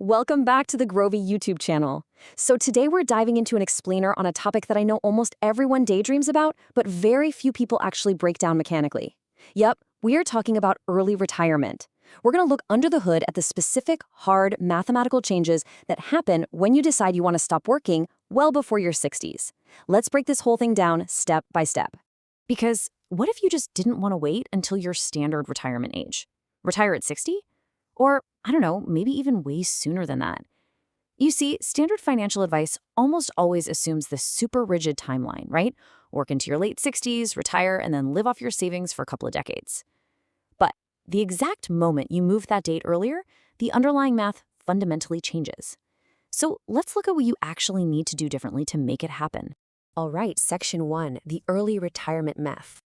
Welcome back to the Grovy YouTube channel. So today we're diving into an explainer on a topic that I know almost everyone daydreams about, but very few people actually break down mechanically. Yep, we are talking about early retirement. We're going to look under the hood at the specific, hard, mathematical changes that happen when you decide you want to stop working well before your 60s. Let's break this whole thing down step by step. Because what if you just didn't want to wait until your standard retirement age? Retire at 60? Or, I don't know, maybe even way sooner than that. You see, standard financial advice almost always assumes this super rigid timeline, right? Work into your late 60s, retire, and then live off your savings for a couple of decades. But the exact moment you move that date earlier, the underlying math fundamentally changes. So let's look at what you actually need to do differently to make it happen. All right, Section 1, the early retirement myth.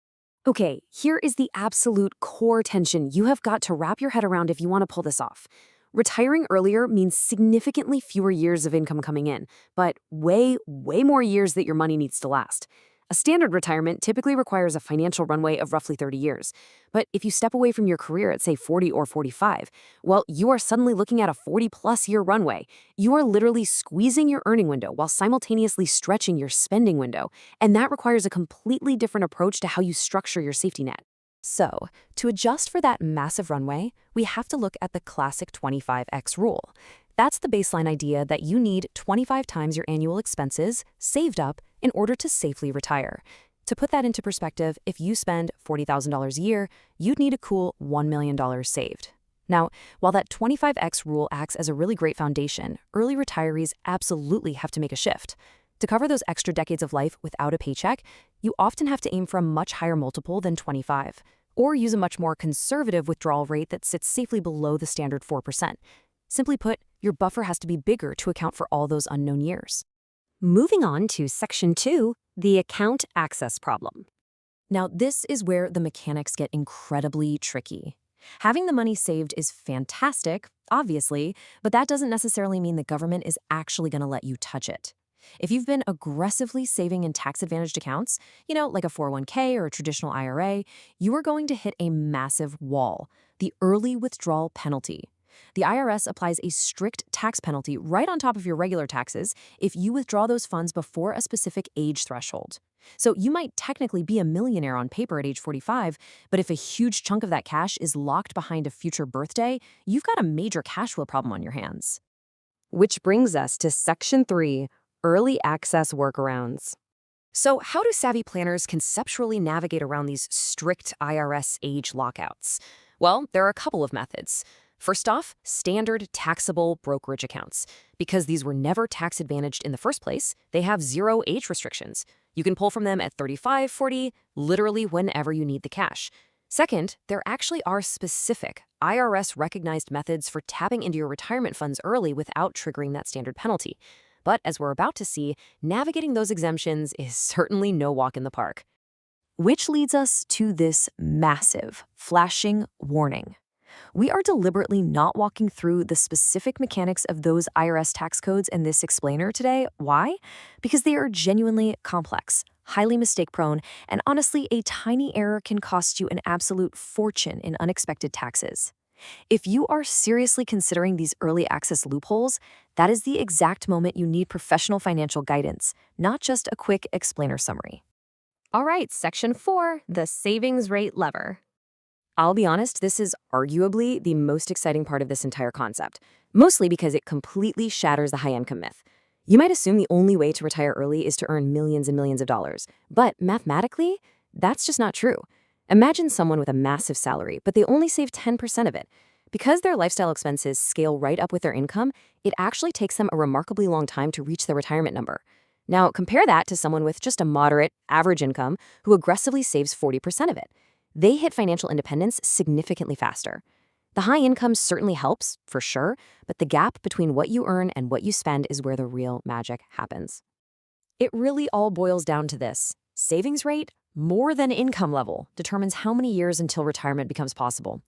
Okay, here is the absolute core tension you have got to wrap your head around if you want to pull this off. Retiring earlier means significantly fewer years of income coming in, but way more years that your money needs to last. A standard retirement typically requires a financial runway of roughly 30 years. But if you step away from your career at, say, 40 or 45, well, you are suddenly looking at a 40-plus year runway. You are literally squeezing your earning window while simultaneously stretching your spending window. And that requires a completely different approach to how you structure your safety net. So, to adjust for that massive runway, we have to look at the classic 25x rule. That's the baseline idea that you need 25 times your annual expenses saved up in order to safely retire. To put that into perspective, if you spend $40,000 a year, you'd need a cool $1 million saved. Now, while that 25x rule acts as a really great foundation, early retirees absolutely have to make a shift. To cover those extra decades of life without a paycheck, you often have to aim for a much higher multiple than 25, or use a much more conservative withdrawal rate that sits safely below the standard 4%. Simply put, your buffer has to be bigger to account for all those unknown years. Moving on to Section 2, the account access problem. Now, this is where the mechanics get incredibly tricky. Having the money saved is fantastic, obviously, but that doesn't necessarily mean the government is actually going to let you touch it. If you've been aggressively saving in tax-advantaged accounts, like a 401k or a traditional IRA, you are going to hit a massive wall, the early withdrawal penalty. The IRS applies a strict tax penalty right on top of your regular taxes if you withdraw those funds before a specific age threshold. So you might technically be a millionaire on paper at age 45, but if a huge chunk of that cash is locked behind a future birthday, you've got a major cash flow problem on your hands. Which brings us to Section 3, early access workarounds. So how do savvy planners conceptually navigate around these strict IRS age lockouts? Well, there are a couple of methods. First off, standard taxable brokerage accounts. Because these were never tax-advantaged in the first place, they have zero age restrictions. You can pull from them at 35, 40, literally whenever you need the cash. Second, there actually are specific IRS-recognized methods for tapping into your retirement funds early without triggering that standard penalty. But as we're about to see, navigating those exemptions is certainly no walk in the park. Which leads us to this massive, flashing warning. We are deliberately not walking through the specific mechanics of those IRS tax codes in this explainer today. Why? Because they are genuinely complex, highly mistake-prone, and honestly, a tiny error can cost you an absolute fortune in unexpected taxes. If you are seriously considering these early access loopholes, that is the exact moment you need professional financial guidance, not just a quick explainer summary. All right, Section 4, the savings rate lever. I'll be honest, this is arguably the most exciting part of this entire concept, mostly because it completely shatters the high-income myth. You might assume the only way to retire early is to earn millions and millions of dollars, but mathematically, that's just not true. Imagine someone with a massive salary, but they only save 10% of it. Because their lifestyle expenses scale right up with their income, it actually takes them a remarkably long time to reach their retirement number. Now, compare that to someone with just a moderate, average income who aggressively saves 40% of it. They hit financial independence significantly faster. The high income certainly helps, for sure, but the gap between what you earn and what you spend is where the real magic happens. It really all boils down to this. Savings rate, more than income level, determines how many years until retirement becomes possible.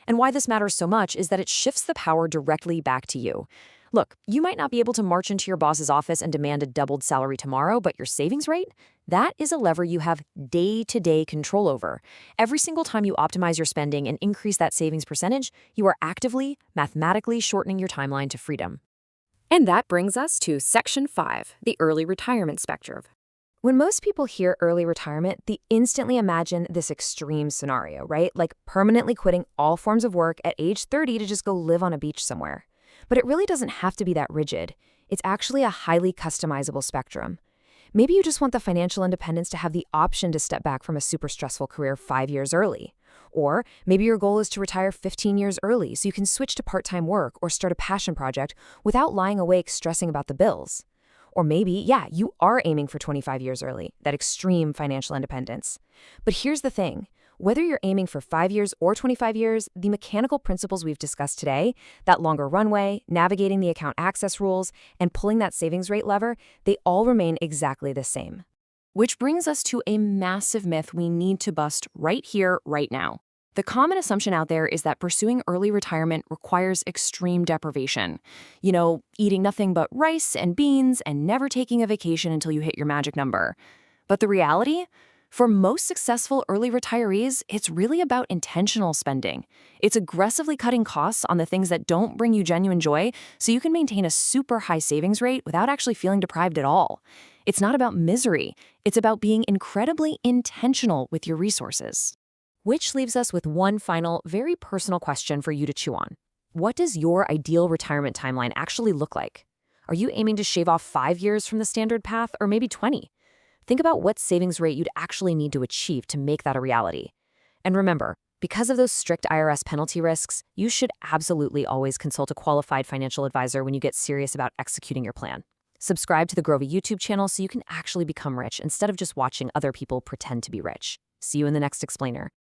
And why this matters so much is that it shifts the power directly back to you. Look, you might not be able to march into your boss's office and demand a doubled salary tomorrow, but your savings rate? That is a lever you have day-to-day control over. Every single time you optimize your spending and increase that savings percentage, you are actively, mathematically shortening your timeline to freedom. And that brings us to Section 5, the early retirement spectrum. When most people hear early retirement, they instantly imagine this extreme scenario, right? Like permanently quitting all forms of work at age 30 to just go live on a beach somewhere. But it really doesn't have to be that rigid. It's actually a highly customizable spectrum. Maybe you just want the financial independence to have the option to step back from a super stressful career 5 years early. Or maybe your goal is to retire 15 years early so you can switch to part-time work or start a passion project without lying awake stressing about the bills. Or maybe, you are aiming for 25 years early, that extreme financial independence. But here's the thing. Whether you're aiming for 5 years or 25 years, the mechanical principles we've discussed today, that longer runway, navigating the account access rules, and pulling that savings rate lever, they all remain exactly the same. Which brings us to a massive myth we need to bust right here, right now. The common assumption out there is that pursuing early retirement requires extreme deprivation. Eating nothing but rice and beans and never taking a vacation until you hit your magic number. But the reality? For most successful early retirees, it's really about intentional spending. It's aggressively cutting costs on the things that don't bring you genuine joy so you can maintain a super high savings rate without actually feeling deprived at all. It's not about misery. It's about being incredibly intentional with your resources. Which leaves us with one final, very personal question for you to chew on. What does your ideal retirement timeline actually look like? Are you aiming to shave off 5 years from the standard path or maybe 20? Think about what savings rate you'd actually need to achieve to make that a reality. And remember, because of those strict IRS penalty risks, you should absolutely always consult a qualified financial advisor when you get serious about executing your plan. Subscribe to the Grovy YouTube channel so you can actually become rich instead of just watching other people pretend to be rich. See you in the next explainer.